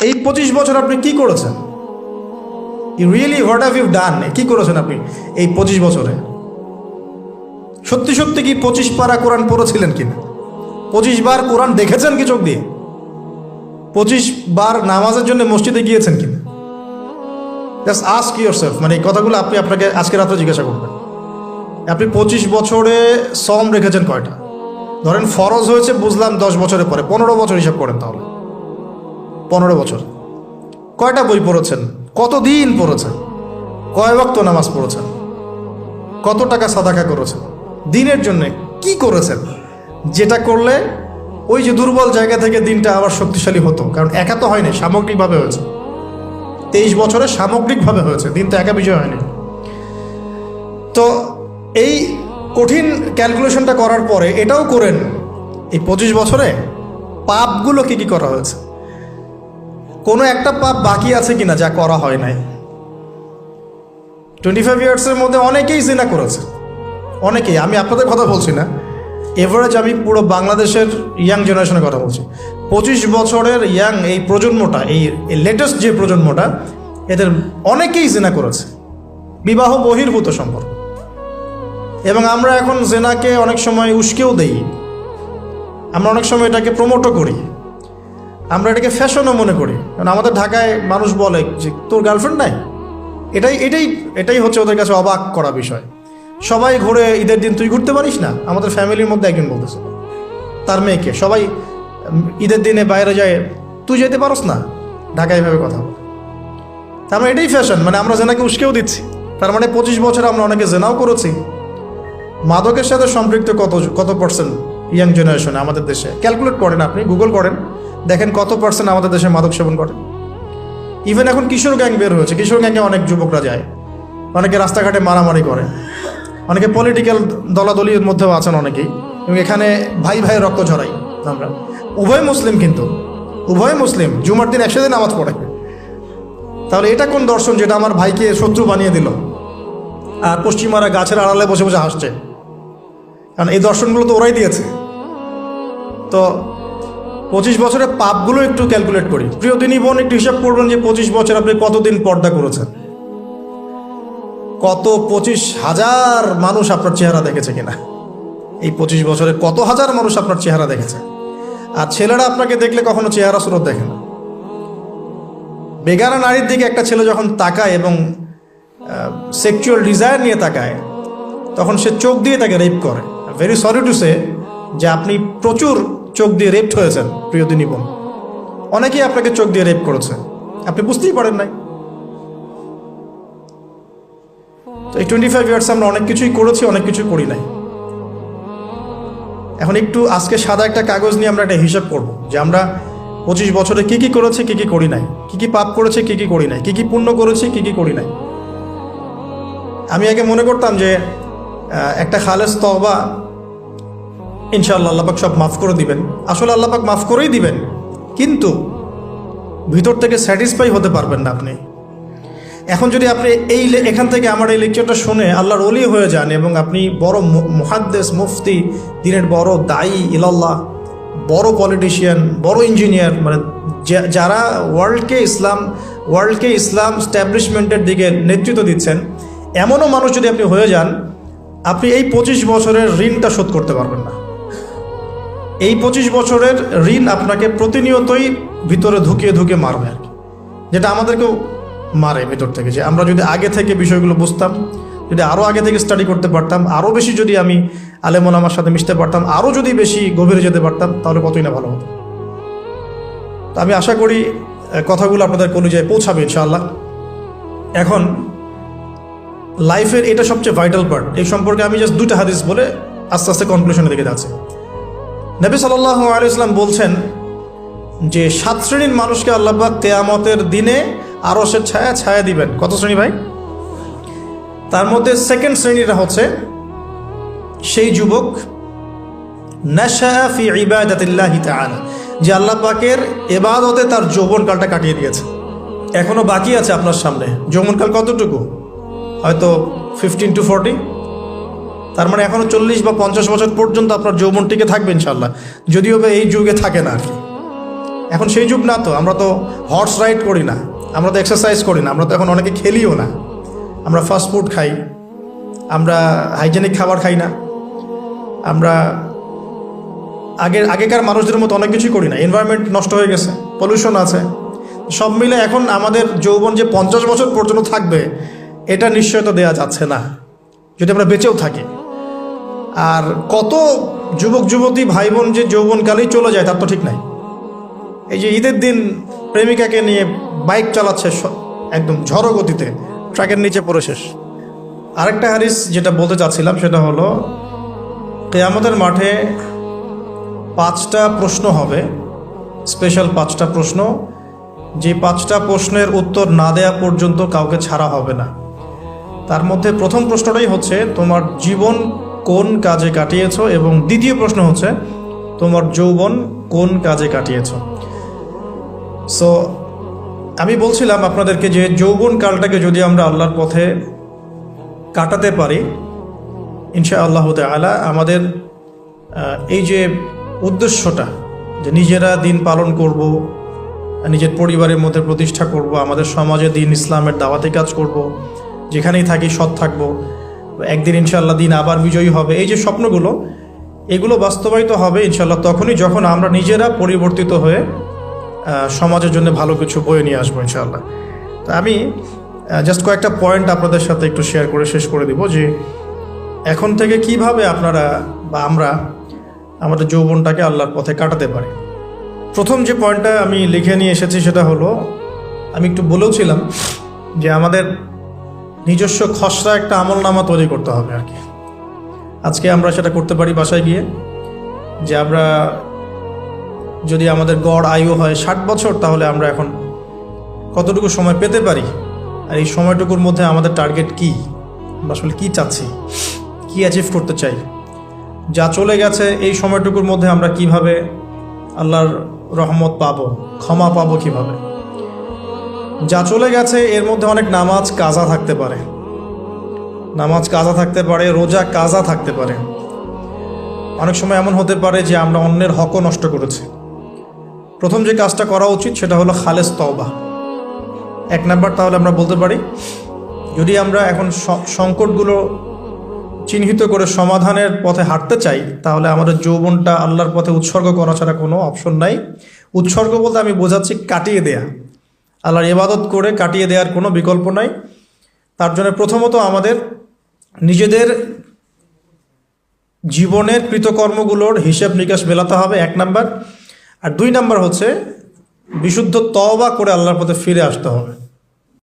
এই 25 বছর আপনি কি করেছেন? Really what have you done? কি করেছেন আপনি এই 25 বছরে? সত্যি সত্যি কি 25 পারা কোরআন পড়েছিলেন কিনা? 25 বার কোরআন দেখেছেন কি চোখ দিয়ে? 25 বার নামাজের জন্য মসজিদে গিয়েছেন কিনা? Just ask yourself. মানে এই কথাগুলো আপনি আপনাকে আজকে রাত্রে জিজ্ঞাসা করবেন। আপনি 25 বছরে সম রেখেছেন কয়টা? ধরেন ফরজ হয়েছে বুঝলাম 10 বছরের পরে, 15 বছর হিসাব করেন তাহলে। 15 বছর কয়টা বই পড়েছেন? কতদিন পড়েছেন? কয় ওয়াক্ত নামাজ পড়েছেন? কত টাকা সাদাকা করেছেন? দিনের জন্য কি করেছেন যেটা করলে ওই যে দুর্বল জায়গা থেকে দিনটা আবার শক্তিশালী হতো? কারণ একা তো হয়নি, সামগ্রিকভাবে হয়েছে। 23 বছরে সামগ্রিকভাবে হয়েছে, দিন তো একা বিষয় হয়নি। তো এই কঠিন ক্যালকুলেশনটা করার পরে এটাও করেন, এই 25 বছরে পাপগুলো কি কি করা হয়েছে, কোনো একটা পাপ বাকি আছে কিনা যা করা হয় নাই। 25 ইয়ার্সের মধ্যে অনেকেই জিনা করেছে, অনেকেই। আমি আপনাদের কথা বলছি না, এভারেজ আমি পুরো বাংলাদেশের ইয়াং জেনারেশনের কথা বলছি। 25 বছরের ইয়াং এই প্রজন্মটা, এই লেটেস্ট যে প্রজন্মটা, এদের অনেকেই জিনা করেছে, বিবাহ বহির্ভূত সম্পর্ক। এবং আমরা এখন জেনাকে অনেক সময় উস্কেও দেই, আমরা অনেক সময় এটাকে প্রমোটও করি, আমরা এটাকে ফ্যাশনও মনে করি। কারণ আমাদের ঢাকায় মানুষ বলে যে তোর গার্লফ্রেন্ড নাই, এটাই হচ্ছে ওদের কাছে অবাক করা বিষয়। সবাই ঘুরে, ঈদের দিন তুই ঘুরতে পারিস না? আমাদের ফ্যামিলির মধ্যে একজন বলতেছে তার মেয়েকে, সবাই ঈদের দিনে বাইরে যায়, তুই যেতে পারস না? ঢাকায় এভাবে কথা বলে। তার মানে এটাই ফ্যাশন, মানে আমরা জেনাকে উস্কেও দিচ্ছি। তার মানে 25 বছর আমরা অনেকে জেনাও করেছি। মাদকের সাথে সম্পৃক্ত কত পার্সেন্ট ইয়াং জেনারেশনে আমাদের দেশে? ক্যালকুলেট করেন, আপনি গুগল করেন, দেখেন কত পার্সেন্ট আমাদের দেশে মাদক সেবন করে। ইভেন এখন কিশোর গ্যাং বের হয়েছে, কিশোর গ্যাংয়ে অনেক যুবকরা যায়, অনেকে রাস্তাঘাটে মারামারি করে, অনেকে পলিটিক্যাল দলাদলির মধ্যেও আছেন অনেকেই। এবং এখানে ভাই ভাই রক্ত ঝরাই আমরা। উভয় মুসলিম, কিন্তু উভয় মুসলিম, জুমার দিন একসাথে নামাজ পড়ে। তাহলে এটা কোন দর্শন যেটা আমার ভাইকে শত্রু বানিয়ে দিল? আর পশ্চিমারা গাছের আড়ালে বসে বসে হাসছে, কারণ এই দর্শনগুলো তো ওরাই দিয়েছে। তো 25 বছরের পাপগুলো একটু ক্যালকুলেট করি। প্রিয় দিনী বোন, একটু হিসাব করবেন যে 25 বছর আপনি কতদিন পর্দা করেছেন, কত 25,000 মানুষ আপনার চেহারা দেখেছে কিনা? এই 25 বছরে কত হাজার মানুষ আপনার চেহারা দেখেছে? আর ছেলেরা আপনাকে দেখলে কখনো চেহারা সুরত দেখে না। বেগানা নারীর দিকে একটা ছেলে যখন তাকায় এবং সেক্সুয়াল ডিজায়ার নিয়ে তাকায়, তখন সে চোখ দিয়ে তাকে রেপ করে। ভেরি সরি টু সে যে আপনি প্রচুর চোখ দিয়ে রেপড হয়েছেন, প্রিয় দিনী বোন। অনেকেই আপনাকে চোখ দিয়ে রেপ করেছে, আপনি বুঝতেই পারেন নাই। তো এই 25 ইয়ার্স আমরা অনেক কিছুই করেছি, অনেক কিছুই করি নাই। এখন একটু আজকে সাদা একটা কাগজ নিয়ে আমরা একটা হিসাব করব যে আমরা 25 বছরে কি কি করেছি, কি কি করি নাই, কি কি পাপ করেছি, কি কি করি নাই, কি কি পুণ্য করেছি, কি কি করি নাই। আমি আগে মনে করতাম যে একটা খালেস তওবা, ইনশাআল্লাহ আল্লাহ পাক সব মাফ করে দিবেন। আসলে আল্লাহ পাক মাফ করেই দিবেন, কিন্তু ভিতর থেকে স্যাটিসফাই হতে পারবেন না আপনি। এখন যদি আপনি এখান থেকে আমার এই লেকচারটা শুনে আল্লাহর ওলি হয়ে যান এবং আপনি বড় মুহাদ্দিস, মুফতি, দিনের বড় দায়ী ইলাল্লাহ, বড় পলিটিশিয়ান, বড় ইঞ্জিনিয়ার, মানে যারা ওয়ার্ল্ডকে ইসলাম স্ট্যাবলিশমেন্টের দিকে নেতৃত্ব দিচ্ছেন, এমনও মানুষ যদি আপনি হয়ে যান, আপনি এই 25 বছরের ঋণটা শোধ করতে পারবেন না। এই 25 বছরের ঋণ আপনাকে প্রতিনিয়তই ভিতরে ধুকিয়ে মারবে আর কি, যেটা আমাদেরকেও মারে ভিতর থেকে। যে আমরা যদি আগে থেকে বিষয়গুলো বুঝতাম, যদি আরও আগে থেকে স্টাডি করতে পারতাম, আরও বেশি যদি আমি আলেম ওলামার সাথে মিশতে পারতাম, আরও যদি বেশি গভীরে যেতে পারতাম, তাহলে কতই না ভালো হতো। তো আমি আশা করি কথাগুলো আপনাদের কলিজায় পৌঁছাবে ইনশাআল্লাহ। এখন লাইফের এটা সবচেয়ে ভাইটাল পার্ট। এই সম্পর্কে আমি জাস্ট 2টা হাদিস বলে আস্তে আস্তে কনক্লুশনের দিকে যাচ্ছি। নবী সাল্লাল্লাহু আলাইহি ওয়াসাল্লাম বলছেন যে 7 শ্রেণীর মানুষকে আল্লাহ পাক কিয়ামতের দিনে আরশের ছায়া দিবেন। কত শ্রেণী ভাই? তার মধ্যে সেকেন্ড শ্রেণীটা হচ্ছে সেই যুবক নাশা ফি ইবাদাতিল্লাহি তাআলা, যে আল্লাহ পাকের ইবাদতে তার যৌবনকালটা কাটিয়ে দিয়েছে। এখনো বাকি আছে আপনার সামনে। যৌবনকাল কতটুকু? হয়তো 15 to 40। তার মানে এখনো 40 বা 50 বছর পর্যন্ত আপনার যৌবন টিকে থাকবে ইনশাআল্লাহ, যদিও এই যুগে থাকে না আর কি। এখন সেই যুগ না তো, আমরা তো হর্স রাইড করি না, আমরা তো এক্সারসাইজ করি না, আমরা তো এখন অনেকে খেলিও না, আমরা ফাস্ট ফুড খাই, আমরা হাইজেনিক খাবার খাই না, আমরা আগেকার মানুষদের মতো অনেক কিছুই করি না, এনভায়রনমেন্ট নষ্ট হয়ে গেছে, পলিউশন আছে, সব মিলে এখন আমাদের যৌবন যে 50 বছর পর্যন্ত থাকবে এটা নিশ্চয়তা দেওয়া যাচ্ছে না যদি আমরা বেঁচেও থাকি। আর কত যুবক যুবতী ভাই বোন যে যৌবনকালেই চলে যায় তার তো ঠিক নাই। এই যে ঈদের দিন প্রেমিকাকে নিয়ে বাইক চালাচ্ছে একদম ঝড়ো গতিতে, ট্রাকের নিচে পড়ে শেষ। আরেকটা হাদিস যেটা বলতে চাচ্ছিলাম সেটা হলো কিয়ামতের মাঠে 5টা প্রশ্ন হবে, স্পেশাল 5টা প্রশ্ন, যে 5টা প্রশ্নের উত্তর না দেওয়া পর্যন্ত কাউকে ছাড়া হবে না। তার মধ্যে প্রথম প্রশ্নটাই হচ্ছে তোমার জীবন কোন কাজে কাটিয়েছো, এবং দ্বিতীয় প্রশ্ন হচ্ছে তোমার যৌবন কোন কাজে কাটিয়েছো। সো আমি বলছিলাম আপনাদেরকে যে যৌবন কালটাকে যদি আমরা আল্লাহর পথে কাটাতে পারি ইনশাআল্লাহ তাআলা আমাদের এই যে উদ্দেশ্যটা যে নিজেরা দিন পালন করব, নিজের পরিবারের মধ্যে প্রতিষ্ঠা করব, আমাদের সমাজে দিন ইসলামের দাওয়াতি কাজ করব, যেখানেই থাকি সৎ থাকব, একদিন ইনশাআল্লাহ দিন আবার বিজয়ী হবে, এই যে স্বপ্নগুলো এগুলো বাস্তবায়িত হবে ইনশাআল্লাহ তখনই যখন আমরা নিজেরা পরিবর্তিত হয়ে সমাজের জন্য ভালো কিছু বয়ে নিয়ে আসবো ইনশাআল্লাহ। তো আমি জাস্ট কয়েকটা পয়েন্ট আপনাদের সাথে একটু শেয়ার করে শেষ করে দিব যে এখন থেকে কিভাবে আপনারা বা আমরা আমাদের যৌবনটাকে আল্লাহর পথে কাটাতে পারি। প্রথম যে পয়েন্টটা আমি লিখে নিয়ে এসেছি সেটা হলো, আমি একটু বলেওছিলাম যে আমাদের নিজস্ব খসড়া একটা আমলনামা তৈরি করতে হবে আর কি। আজকে আমরা সেটা করতে পারি বাসায় গিয়ে, যে আমরা যদি আমাদের গড় আয়ু হয় 60 বছর, তাহলে আমরা এখন কতটুকু সময় পেতে পারি, আর এই সময়টুকুর মধ্যে আমাদের টার্গেট কি, আমরা আসলে কী চাচ্ছি, কি অ্যাচিভ করতে চাই, যা চলে গেছে এই সময়টুকুর মধ্যে আমরা কিভাবে আল্লাহর রহমত পাবো, ক্ষমা পাবো কিভাবে। যা চলে গেছে এর মধ্যে অনেক নামাজ কাজা থাকতে পারে, রোজা কাজা থাকতে পারে, অনেক সময় এমন হতে পারে যে আমরা অন্যের হকও নষ্ট করেছি। প্রথম যে কাজটা করা উচিত সেটা হলো খালেস তওবা। 1 নাম্বার তাহলে আমরা বলতে পারি, যদি আমরা এখন সংকটগুলো চিহ্নিত করে সমাধানের পথে হাঁটতে চাই তাহলে আমাদের যৌবনটা আল্লাহর পথে উৎসর্গ করা ছাড়া কোনো অপশন নাই। উৎসর্গ বলতে আমি বোঝাচ্ছি কাটিয়ে দেয়া, আল্লাহর ইবাদত করে কাটিয়ে দেওয়ার কোনো বিকল্প নাই। তার জন্য প্রথমত আমাদের নিজেদের জীবনের কৃতকর্মগুলোর হিসাব নিকাশ মেলাতে হবে 1 নাম্বার। আর 2 নাম্বার হচ্ছে বিশুদ্ধ তওবা করে আল্লাহর পথে ফিরে আসতে হবে।